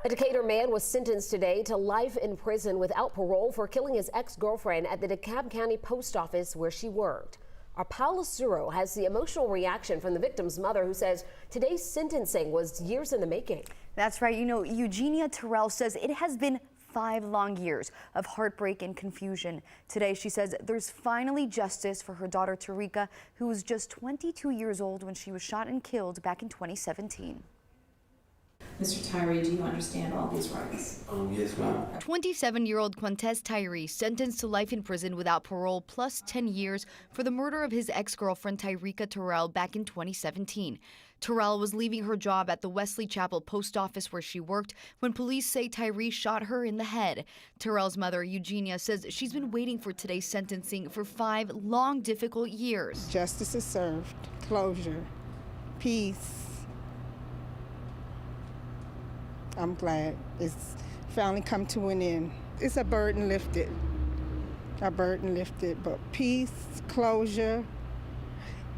A Decatur man was sentenced today to life in prison without parole for killing his ex-girlfriend at the DeKalb County post office where she worked. Our Paula Suro has the emotional reaction from the victim's mother, who says today's sentencing was years in the making. That's right. You know, Eugenia Terrell says it has been 5 long years of heartbreak and confusion. Today, she says there's finally justice for her daughter, Tarika, who was just 22 years old when she was shot and killed back in 2017. Mr. Tyree, do you understand all these rights? Yes, ma'am. 27-year-old Quintez Tyree sentenced to life in prison without parole plus 10 years for the murder of his ex-girlfriend Tyrika Terrell back in 2017. Terrell was leaving her job at the Wesley Chapel post office where she worked when police say Tyree shot her in the head. Terrell's mother, Eugenia, says she's been waiting for today's sentencing for 5 long, difficult years. Justice is served, closure, peace. I'm glad it's finally come to an end. It's a burden lifted, but peace, closure,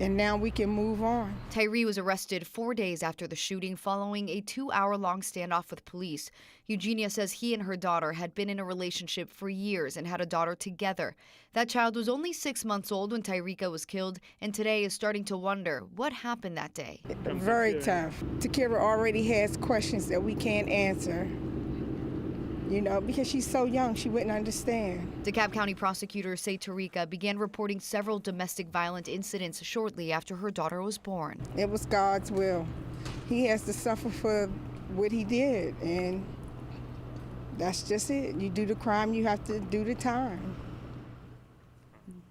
and now we can move on. Tyree was arrested 4 days after the shooting following a 2-hour-long standoff with police. Eugenia says he and her daughter had been in a relationship for years and had a daughter together. That child was only 6 months old when Tyrika was killed, and today is starting to wonder what happened that day. Very tough. Takira already has questions that we can't answer. You know, because she's so young, she wouldn't understand. DeKalb County prosecutors say Tarika began reporting several domestic violent incidents shortly after her daughter was born. It was God's will. He has to suffer for what he did, and that's just it. You do the crime, you have to do the time.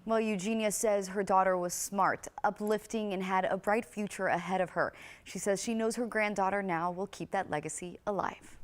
Well, Eugenia says her daughter was smart, uplifting, and had a bright future ahead of her. She says she knows her granddaughter now will keep that legacy alive.